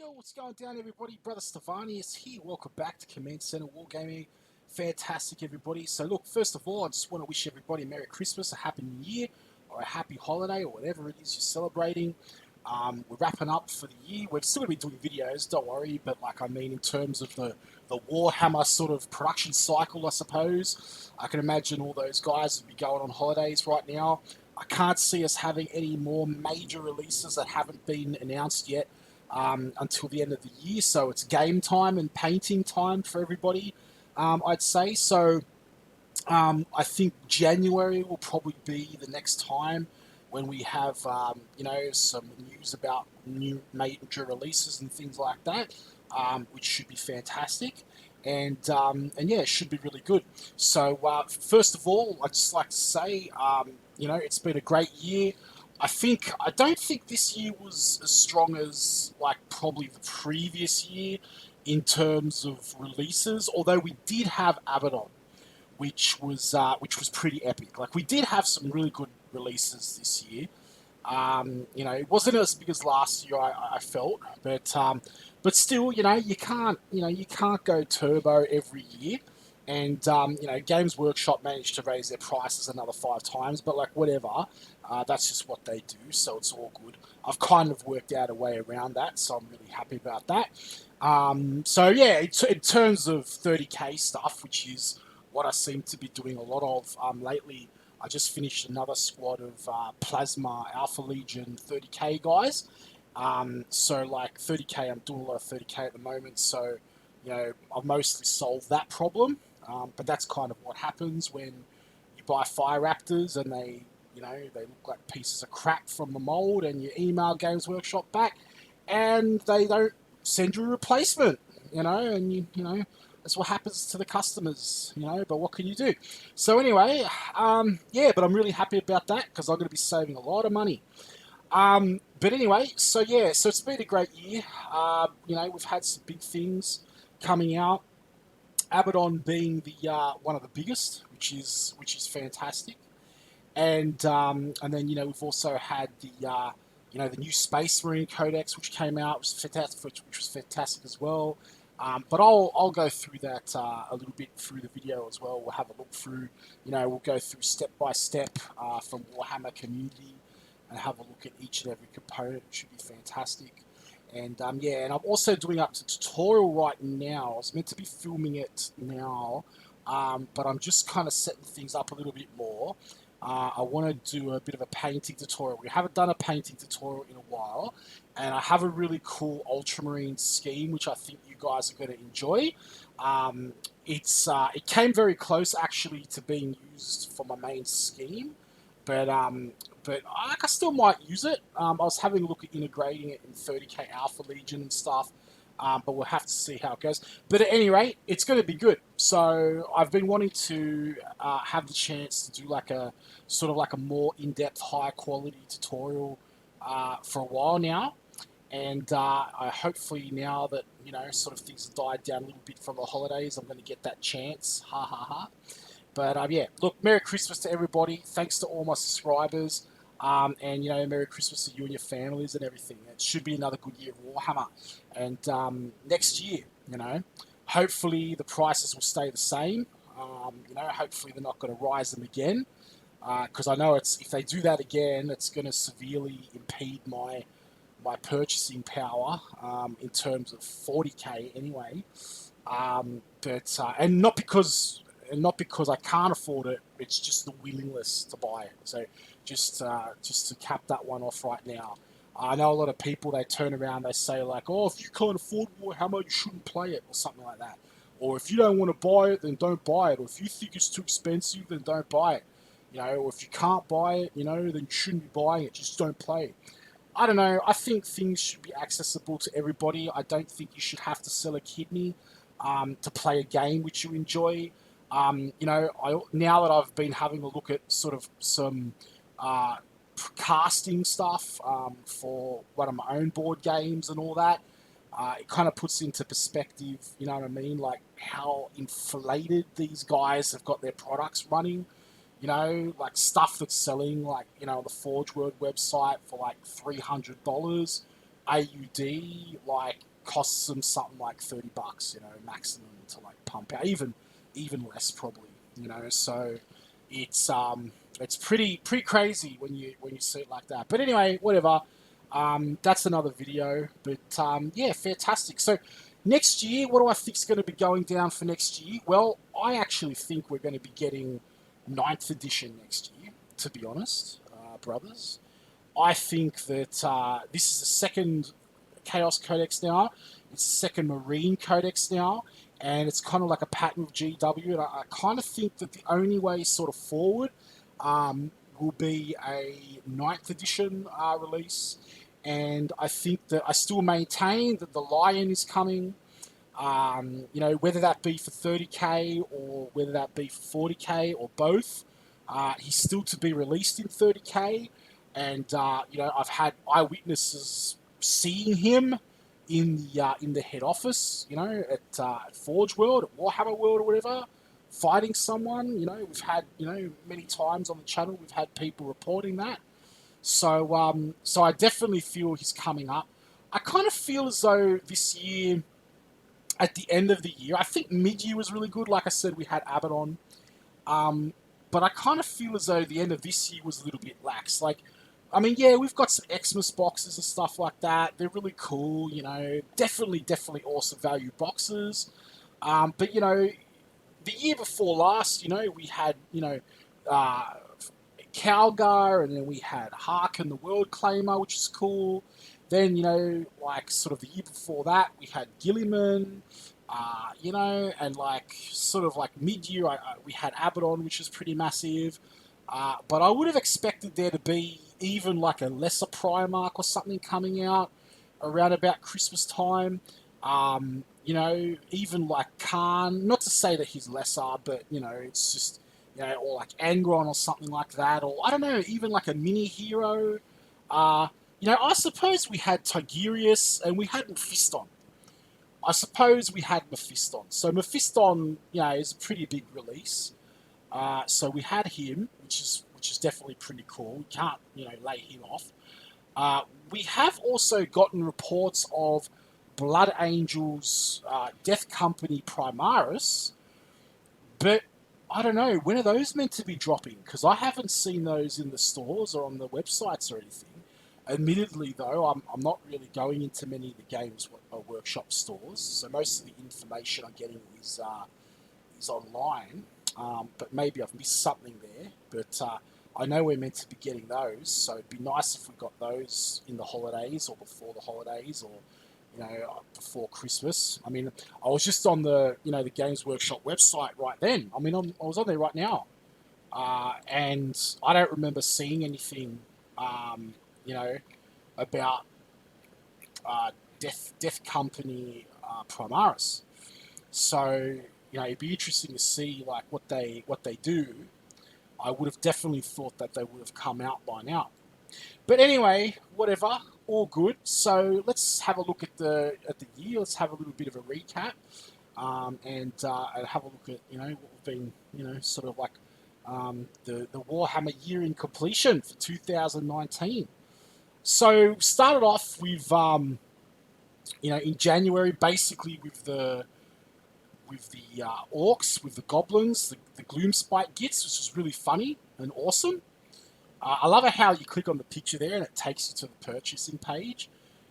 Yo, what's going down, everybody? Brother Stefani is here. Welcome back to Command Center Wargaming. Fantastic, everybody. So, look, first of all, I just want to wish everybody a Merry Christmas, a Happy New Year, or a Happy Holiday, or whatever it is you're celebrating. We're wrapping up for the year. We're still going to be doing videos, don't worry, but, in terms of the Warhammer sort of production cycle, I suppose, I can imagine all those guys would be going on holidays right now. I can't see us having any more major releases that haven't been announced yet until the end of the year. So it's game time and painting time for everybody, I'd say. So I think January will probably be the next time when we have, some news about new major releases and things like that, which should be fantastic. And yeah, it should be really good. So first of all, I'd just like to say, it's been a great year. I don't think this year was as strong as probably the previous year in terms of releases. Although we did have Abaddon, which was pretty epic. Like we did have some really good releases this year. It wasn't as big as last year. I felt, but still, you can't go turbo every year. And Games Workshop managed to raise their prices another 5 times, but whatever, that's just what they do, so it's all good. I've kind of worked out a way around that, so I'm really happy about that. So yeah, in terms of 30k stuff, which is what I seem to be doing a lot of lately. I just finished another squad of Plasma Alpha Legion 30k guys. So 30k, I'm doing a lot of 30k at the moment. So I've mostly solved that problem. But that's kind of what happens when you buy Fire Raptors and they look like pieces of crap from the mold, and you email Games Workshop back, and they don't send you a replacement. And that's what happens to the customers, but what can you do? So anyway, yeah, but I'm really happy about that because I'm going to be saving a lot of money. But anyway, so yeah, so it's been a great year. We've had some big things coming out. Abaddon being the one of the biggest, which is fantastic, and then we've also had the new Space Marine Codex which came out, which was fantastic as well. But I'll go through that a little bit through the video as well. We'll have a look through, we'll go through step by step from Warhammer community and have a look at each and every component. It should be fantastic. And yeah, and I'm also doing up to tutorial right now. I was meant to be filming it now, but I'm just kind of setting things up a little bit more. I want to do a bit of a painting tutorial. We haven't done a painting tutorial in a while, and I have a really cool ultramarine scheme which I think you guys are going to enjoy. It came very close actually to being used for my main scheme, but I still might use it. I was having a look at integrating it in 30k Alpha Legion and stuff, but we'll have to see how it goes. But at any rate, it's going to be good. So I've been wanting to have the chance to do a sort of a more in-depth, high-quality tutorial for a while now. And I hopefully now that, sort of things have died down a little bit from the holidays, I'm going to get that chance. Ha ha ha. But yeah, look, Merry Christmas to everybody. Thanks to all my subscribers. And, Merry Christmas to you and your families and everything. It should be another good year of Warhammer. And next year, hopefully the prices will stay the same. Hopefully they're not going to rise them again. Because I know if they do that again, it's going to severely impede my purchasing power in terms of 40k anyway. And not because I can't afford it. It's just the willingness to buy it. So just to cap that one off right now. I know a lot of people, they turn around, they say oh, if you can't afford Warhammer, you shouldn't play it, or something like that. Or if you don't want to buy it, then don't buy it. Or if you think it's too expensive, then don't buy it. Or if you can't buy it, then you shouldn't be buying it. Just don't play it. I don't know. I think things should be accessible to everybody. I don't think you should have to sell a kidney to play a game which you enjoy. Now that I've been having a look at sort of some casting stuff for one of my own board games and all that, it kind of puts into perspective, you know what I mean, how inflated these guys have got their products running. Stuff that's selling, the Forge World website for $300 AUD. costs them something like $30, you know, maximum to like pump out, even less probably, you know. So it's pretty crazy when you see it like that. But anyway, whatever. That's another video. But yeah, fantastic. So next year, what do I think is going to be going down for next year? Well, I actually think we're going to be getting 9th edition next year, to be honest, brothers. I think that this is the second Chaos Codex now. It's the second Marine Codex now, and it's kind of like a pattern of GW. And I kind of think that the only way sort of forward will be a 9th edition release. And I think that I still maintain that the Lion is coming. You know, whether that be for 30k or whether that be for 40k or both, he's still to be released in 30k. And you know, I've had eyewitnesses seeing him in the head office, you know, at Forge World, at Warhammer World, or whatever, fighting someone. You know, we've had, you know, many times on the channel we've had people reporting that. So so I definitely feel he's coming up. I kind of feel as though this year, at the end of the year, I think mid-year was really good. Like I said, we had Abaddon. But I kind of feel as though the end of this year was a little bit lax. Like, I mean, yeah, we've got some Xmas boxes and stuff like that. They're really cool, you know. Definitely awesome value boxes. But, you know, the year before last, you know, we had, you know, Calgar, and then we had Harkin the World Claimer, which is cool. Then, you know, like sort of the year before that, we had Gilliman, you know, and like sort of like mid-year, we had Abaddon, which was pretty massive. But I would have expected there to be even like a lesser Primarch or something coming out around about Christmas time. You know, even like Khan, not to say that he's lesser, but, you know, it's just, you know, or like Angron or something like that, or I don't know, even like a mini hero. You know, I suppose we had Tigurius and we had Mephiston. I suppose we had Mephiston. So Mephiston, you know, is a pretty big release. So we had him, which is definitely pretty cool. We can't, you know, lay him off. We have also gotten reports of Blood Angels, Death Company Primaris, but I don't know, when are those meant to be dropping? Because I haven't seen those in the stores or on the websites or anything. Admittedly, though, I'm not really going into many of the Games Workshop stores, so most of the information I'm getting is online. But maybe I've missed something there. But I know we're meant to be getting those, so it'd be nice if we got those in the holidays or before the holidays, or, you know, before Christmas. I mean, I was just on the, you know, the Games Workshop website right then. I mean, I was on there right now, and I don't remember seeing anything, you know, about Death Company Primaris. So, you know, it'd be interesting to see like what they do. I would have definitely thought that they would have come out by now. But anyway, whatever, all good. So let's have a look at the year. Let's have a little bit of a recap, and have a look at, you know, what we've been, you know, sort of like the Warhammer year in completion for 2019. So started off with you know, in January, basically with the orcs, with the goblins, the Gloomspite Gits, which is really funny and awesome. I love how you click on the picture there and it takes you to the purchasing page.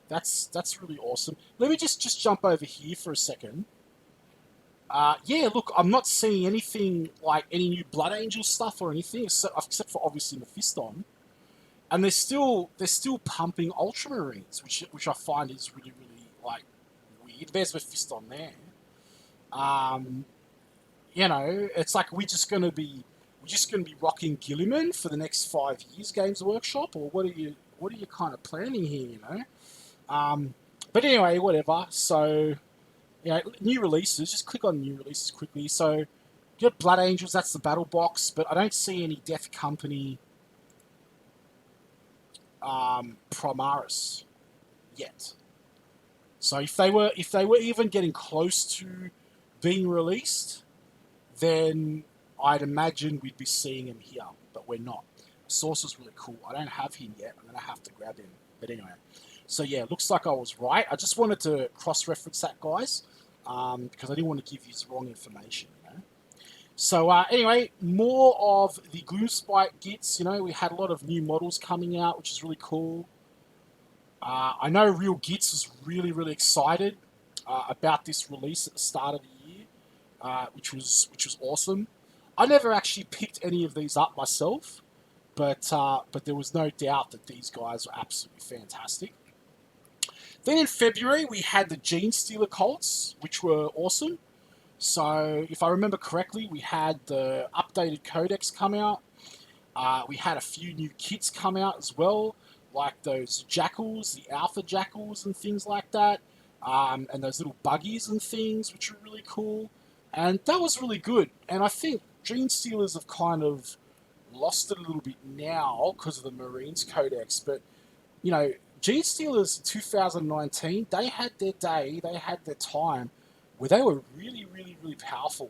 That's really awesome. Let me just jump over here for a second. Yeah, look, I'm not seeing anything like any new Blood Angel stuff or anything, except for obviously Mephiston. And they're still pumping Ultramarines, which I find is really like weird. There's Mephiston there. You know, it's like we're just gonna be rocking Gilliman for the next 5 years, Games Workshop, or what are you kind of planning here, you know? But anyway, whatever. So, you know, new releases. Just click on new releases quickly. So, you got Blood Angels. That's the battle box, but I don't see any Death Company Primaris yet. So if they were even getting close to being released, then I'd imagine we'd be seeing him here, but we're not. Source is really cool. I don't have him yet. I'm gonna have to grab him. But anyway, So yeah, looks like I was right. I just wanted to cross-reference that, guys, because I didn't want to give you wrong information. So anyway, more of the Gloomspite Gits. We had a lot of new models coming out, which is really cool. I know Real Gits was really, really excited about this release at the start of the year, which was awesome. I never actually picked any of these up myself, but there was no doubt that these guys were absolutely fantastic. Then in February we had the Gene Stealer Colts, which were awesome. So if I remember correctly, we had the updated codex come out. We had a few new kits come out as well, like those jackals, the alpha jackals and things like that, and those little buggies and things, which are really cool. And that was really good. And I think Gene Stealers have kind of lost it a little bit now because of the Marines Codex. But, Gene Stealers in 2019, they had their day, they had their time where they were really, really, really powerful.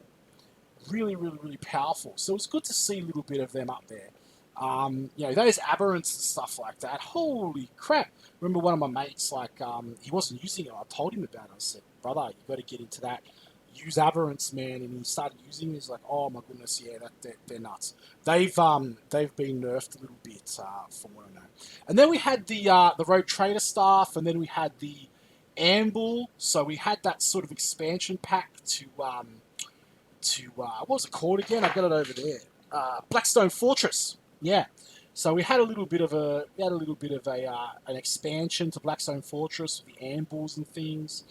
Really, really, really powerful. So it's good to see a little bit of them up there. Those aberrants and stuff like that. Holy crap. Remember one of my mates, he wasn't using it. I told him about it. I said, brother, you got to get into that. Use aberrants, man. And he started using it. He's like, oh my goodness, yeah, they're nuts. They've been nerfed a little bit, from what I know. And then we had the Road Trader staff, and then we had the Amble. So we had that sort of expansion pack to what was it called again? I've got it over there. Blackstone Fortress. Yeah. So we had a little bit of an expansion to Blackstone Fortress with the ambles and things,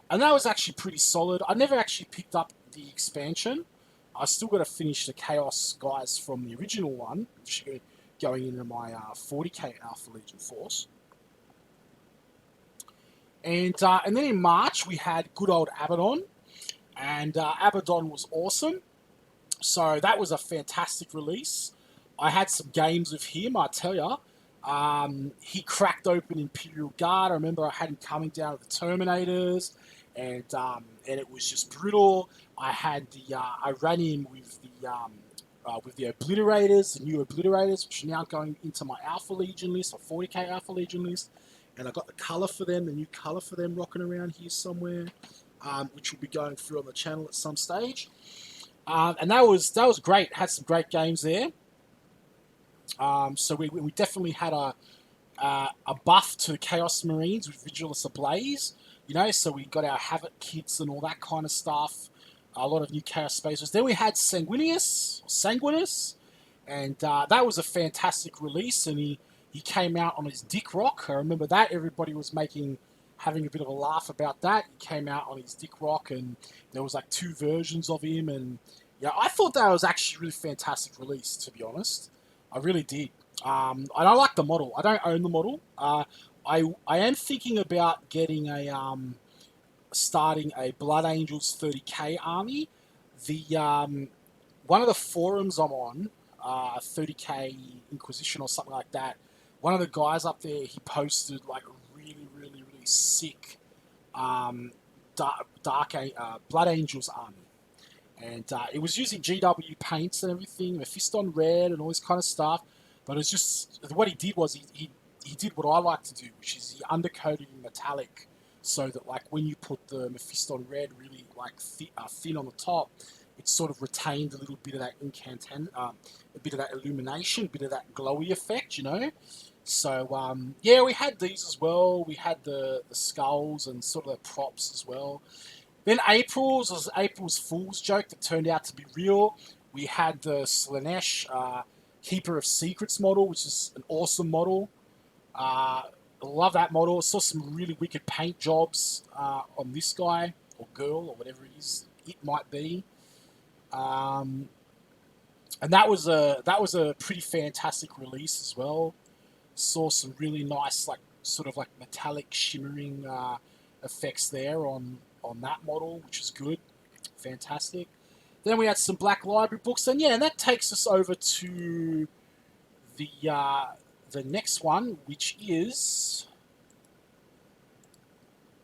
and that was actually pretty solid. I never actually picked up the expansion. I still got to finish the Chaos guys from the original one, which are going into my 40k Alpha Legion force. And then in March we had good old Abaddon. And Abaddon was awesome. So that was a fantastic release. I had some games with him, I tell you. He cracked open Imperial Guard. I remember I had him coming down with the Terminators, and it was just brutal. I ran him with the Obliterators, the new Obliterators, which are now going into my Alpha Legion list, or 40k Alpha Legion list. And I got the colour for them, the new colour for them rocking around here somewhere. Which will be going through on the channel at some stage. And that was great. Had some great games there. So we definitely had a buff to Chaos Marines with Vigilus Ablaze. So we got our Havoc kits and all that kind of stuff. A lot of new Chaos Spacers. Then we had Sanguinus, and that was a fantastic release. And he came out on his Dick Rock. I remember that. Everybody was having a bit of a laugh about that. He came out on his Dick Rock, and there was like 2 versions of him, and I thought that was actually a really fantastic release, to be honest. I really did. And I like the model. I don't own the model. I am thinking about getting starting a Blood Angels 30k army. The one of the forums I'm on, 30k Inquisition or something like that. One of the guys up there, he posted like really, really, really sick Blood Angels army. And it was using GW paints and everything, Mephiston red and all this kind of stuff. But it's just, what he did was he did what I like to do, which is he undercoated in metallic, so that like when you put the Mephiston red really like thin on the top, it sort of retained a little bit of that a bit of that illumination, a bit of that glowy effect, So we had these as well. We had the skulls and sort of the props as well. Then April's was April's Fool's joke that turned out to be real. We had the Slanesh Keeper of Secrets model, which is an awesome model. I love that model. I saw some really wicked paint jobs on this guy or girl or whatever it might be. And that was a pretty fantastic release as well. Saw some really nice sort of metallic shimmering effects there on that model, which is good. Fantastic. Then we had some Black Library books, and that takes us over to the next one, which is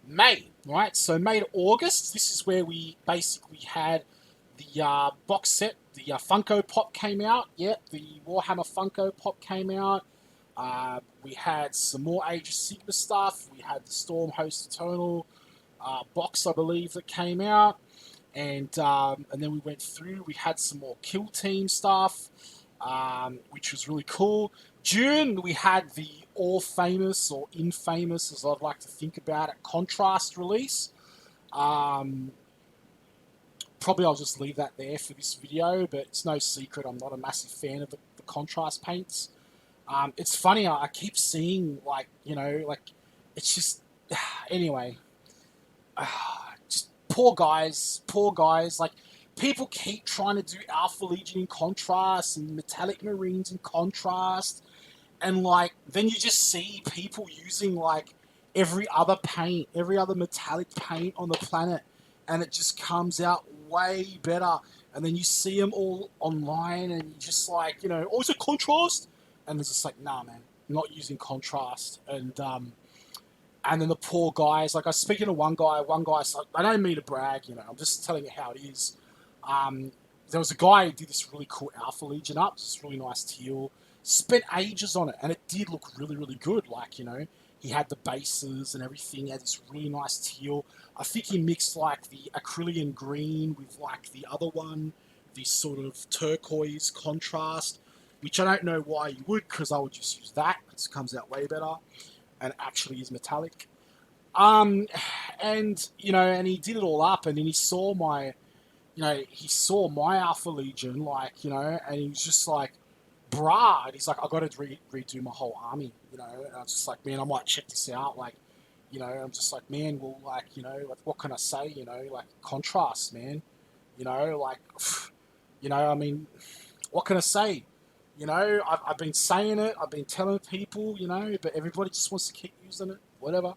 May, right? So May to August, this is where we basically had the box set, the Funko Pop came out. The Warhammer Funko Pop came out. we had some more Age of Sigma stuff. We had the Storm Host Eternal box, I believe, that came out. And then we went through. We had some more Kill Team stuff, which was really cool. June, we had the all famous, or infamous, as I'd like to think about it, Contrast release. Probably I'll just leave that there for this video, but it's no secret I'm not a massive fan of the contrast paints. It's funny, I keep seeing, like, you know, like, it's just, anyway, just poor guys, like, people keep trying to do Alpha Legion in contrast and Metallic Marines in contrast, and, like, then you just see people using, like, every other paint, every other metallic paint on the planet, and it just comes out way better. And then you see them all online, and you're just like, you know, oh, is it contrast? And it's just like, nah, man, I'm not using contrast. And then the poor guys, like, I was speaking to one guy's like, I don't mean to brag, you know, I'm just telling you how it is. There was a guy who did this really cool Alpha Legion up, this really nice teal, spent ages on it, and it did look really, really good. Like, you know, he had the bases and everything, he had this really nice teal. I think he mixed, like, the acrylic green with, like, the other one, this sort of turquoise contrast, which I don't know why you would, because I would just use that. It comes out way better and actually is metallic. And, you know, and he did it all up, and then he saw my, you know, Alpha Legion, like, you know, and he was just like, brah, and he's like, I got to redo my whole army, you know, and I was just like, man, I might check this out, like, you know, I'm just like, man, well, like, you know, like, what can I say, you know, like, contrast, man, you know, like, you know, I mean, what can I say? You know, I've been saying it, I've been telling people, you know, but everybody just wants to keep using it, whatever.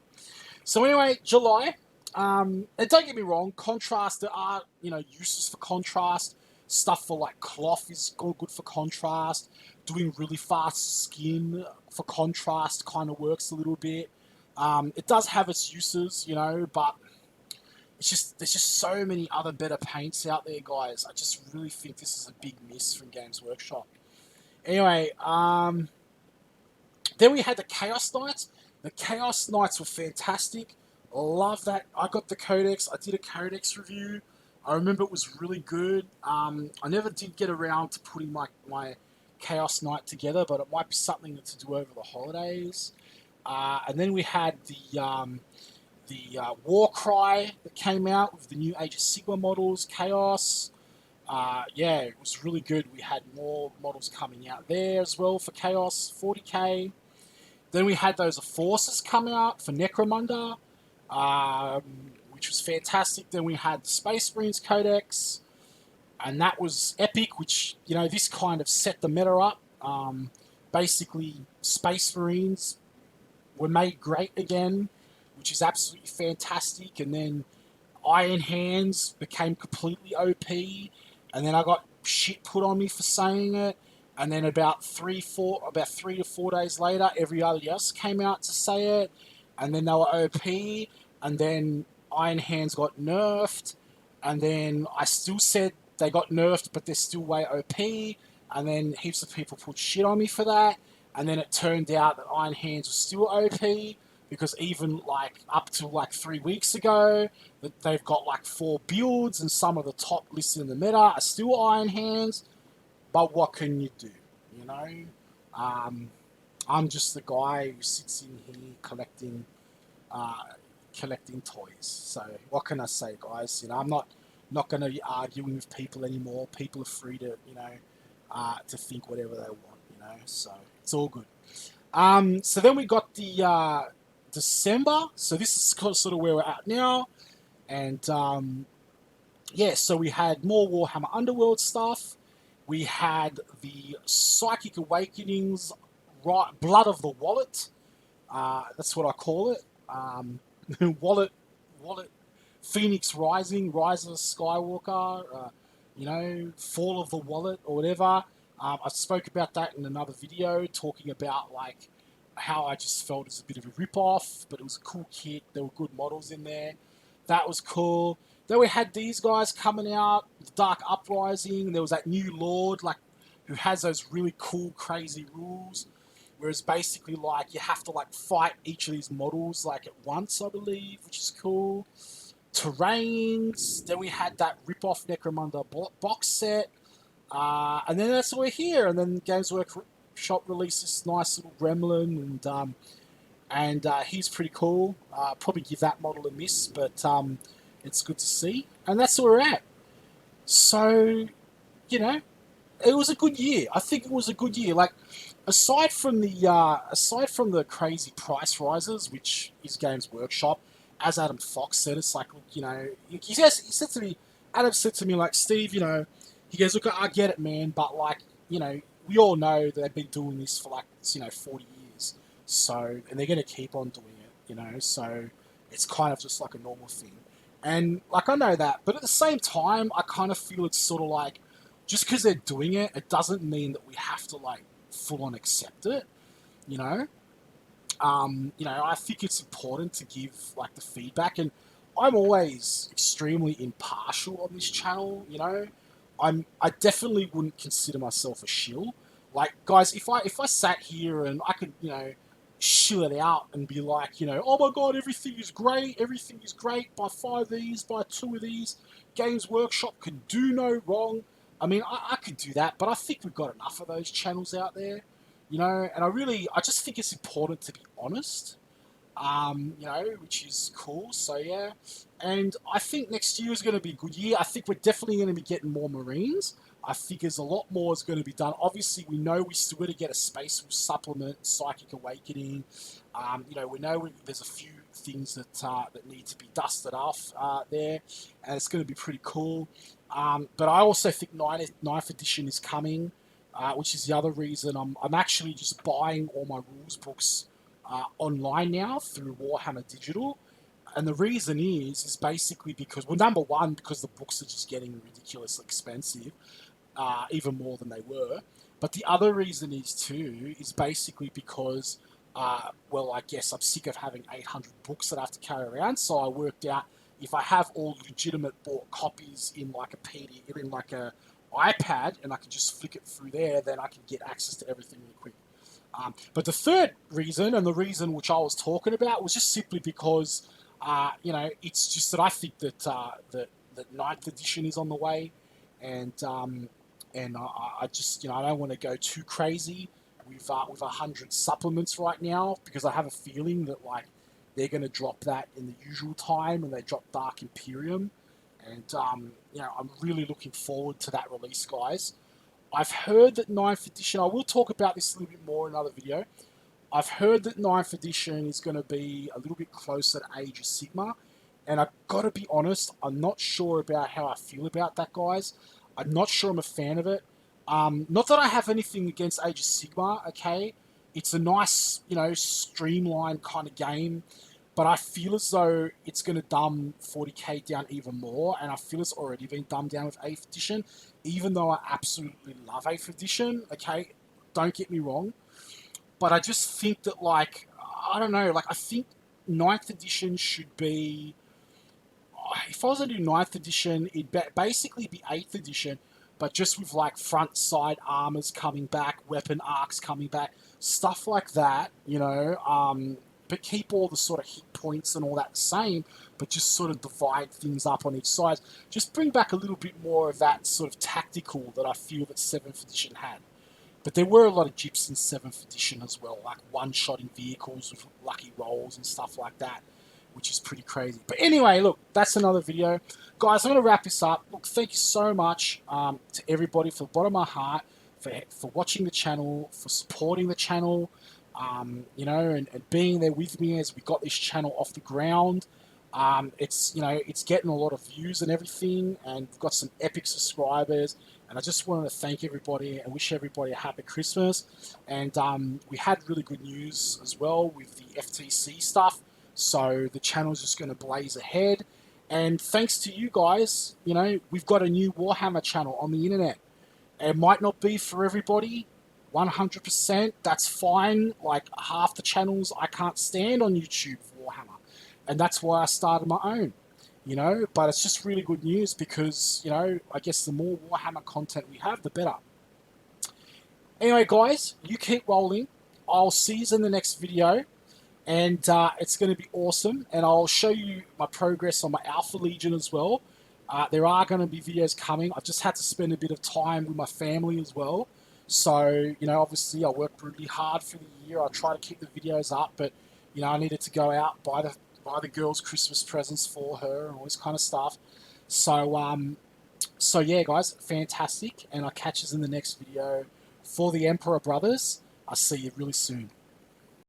So anyway, July, and don't get me wrong, contrast, there are, you know, uses for contrast. Stuff for, like, cloth is good for contrast. Doing really fast skin for contrast kind of works a little bit. It does have its uses, you know, but there's just so many other better paints out there, guys. I just really think this is a big miss from Games Workshop. Anyway, then we had the Chaos Knights. The Chaos Knights were fantastic. Love that. I got the Codex. I did a Codex review. I remember it was really good. I never did get around to putting my Chaos Knight together, but it might be something to do over the holidays. And then we had the War Cry that came out with the new Age of Sigma models, Chaos. Yeah, it was really good. We had more models coming out there as well for Chaos, 40k. Then we had those Forces come out for Necromunda, which was fantastic. Then we had the Space Marines Codex, and that was epic, which, you know, this kind of set the meta up. Basically, Space Marines were made great again, which is absolutely fantastic. And then Iron Hands became completely OP, and then I got shit put on me for saying it. And then about 3 to 4 days later, everybody else came out to say it, and then they were OP, and then Iron Hands got nerfed, and then I still said they got nerfed, but they're still way OP, and then heaps of people put shit on me for that, and then it turned out that Iron Hands was still OP, because even, like, up to, like, 3 weeks ago, that they've got, like, 4 builds, and some of the top listed in the meta are still Iron Hands. But what can you do, you know? I'm just the guy who sits in here collecting toys. So what can I say, guys? You know, I'm not going to be arguing with people anymore. People are free to, you know, to think whatever they want, you know? So it's all good. So then we got the December. So this is sort of where we're at now. And, yeah, so we had more Warhammer Underworld stuff. We had the Psychic Awakenings, Blood of the Wallet. That's what I call it. Wallet, Phoenix Rising, Rise of Skywalker, you know, Fall of the Wallet, or whatever. I spoke about that in another video, talking about, like, how I just felt it was a bit of a rip-off, but it was a cool kit. There were good models in there. That was cool. Then we had these guys coming out, the Dark Uprising. There was that new Lord, like, who has those really cool, crazy rules. whereas basically like you have to like fight each of these models like at once, I believe, which is cool. Terrains. Then we had that rip-off Necromunda box set. And then that's why we're here. And then Games Workshop released this nice little gremlin, and he's pretty cool. Probably give that model a miss, but it's good to see. And that's where we're at. So, you know, it was a good year. I think it was a good year. Like, aside from the crazy price rises, which is Games Workshop, as Adam Fox said, it's like, look, you know, he said to me, Adam said to me, like, Steve, you know, he goes, look, I get it, man, but like, you know, we all know that they've been doing this for like, you know, 40 years. So, and they're going to keep on doing it, you know, so it's kind of just like a normal thing. And like, I know that, but at the same time, I kind of feel it's sort of like, just because they're doing it, it doesn't mean that we have to like full on accept it, you know. You know, I think it's important to give like the feedback, and I'm always extremely impartial on this channel. You know, I definitely wouldn't consider myself a shill. Like, guys, if I sat here and I could, you know, shill it out and be like, you know, oh my god, everything is great, buy 5 of these, buy 2 of these, Games Workshop can do no wrong. I mean, I could do that, but I think we've got enough of those channels out there, you know, and I just think it's important to be honest, you know, which is cool. So yeah, and I think next year is going to be a good year. I think we're definitely going to be getting more Marines. I think there's a lot more is going to be done. Obviously, we know we still got to get a Space supplement, Psychic Awakening. You know, we know there's a few things that need to be dusted off there, and it's going to be pretty cool. But I also think 9th edition is coming, which is the other reason I'm actually just buying all my rules books online now through Warhammer Digital. And the reason is basically because, well, number one, because the books are just getting ridiculously expensive, even more than they were. But the other reason is basically because, well, I guess I'm sick of having 800 books that I have to carry around. So I worked out if I have all legitimate bought copies in like a PDF, in like a iPad, and I can just flick it through there, then I can get access to everything really quick. But the third reason, and the reason which I was talking about, was just simply because, you know, it's just that I think that that 9th edition is on the way, and I just, you know, I don't want to go too crazy with 100 supplements right now, because I have a feeling that like they're going to drop that in the usual time, and they drop Dark Imperium, and you know, I'm really looking forward to that release, guys. I've heard that 9th edition, I will talk about this a little bit more in another video. I've heard that 9th edition is going to be a little bit closer to Age of Sigmar. And I've got to be honest, I'm not sure about how I feel about that, guys. I'm not sure I'm a fan of it. Not that I have anything against Age of Sigmar, okay? It's a nice, you know, streamlined kind of game. But I feel as though it's going to dumb 40k down even more, and I feel it's already been dumbed down with 8th edition, even though I absolutely love 8th edition, okay? Don't get me wrong. But I just think that, like, I don't know, like, I think 9th edition should be... If I was to do 9th edition, it'd basically be 8th edition, but just with, like, front-side armors coming back, weapon arcs coming back, stuff like that, you know, but keep all the sort of hit points and all that the same, but just sort of divide things up on each side. Just bring back a little bit more of that sort of tactical that I feel that 7th edition had. But there were a lot of gyps in 7th edition as well, like one-shotting vehicles with lucky rolls and stuff like that, which is pretty crazy. But anyway, look, that's another video. Guys, I'm going to wrap this up. Look, thank you so much to everybody from the bottom of my heart for watching the channel, for supporting the channel, you know, and being there with me as we got this channel off the ground. It's, you know, it's getting a lot of views and everything, and we've got some epic subscribers, and I just wanted to thank everybody and wish everybody a happy Christmas. And we had really good news as well with the FTC stuff, so the channel's just going to blaze ahead. And thanks to you guys, you know, we've got a new Warhammer channel on the internet. It might not be for everybody, 100%, that's fine. Like, half the channels I can't stand on YouTube for Warhammer, and that's why I started my own, you know. But it's just really good news because, you know, I guess the more Warhammer content we have, the better. Anyway, guys, you keep rolling. I'll see you in the next video, and it's going to be awesome. And I'll show you my progress on my Alpha Legion as well. There are going to be videos coming. I've just had to spend a bit of time with my family as well. So, you know, obviously I worked really hard for the year. I try to keep the videos up, but, you know, I needed to go out, buy the girls Christmas presents for her and all this kind of stuff. So yeah, guys, fantastic. And I'll catch you in the next video for the Emperor Brothers. I'll see you really soon.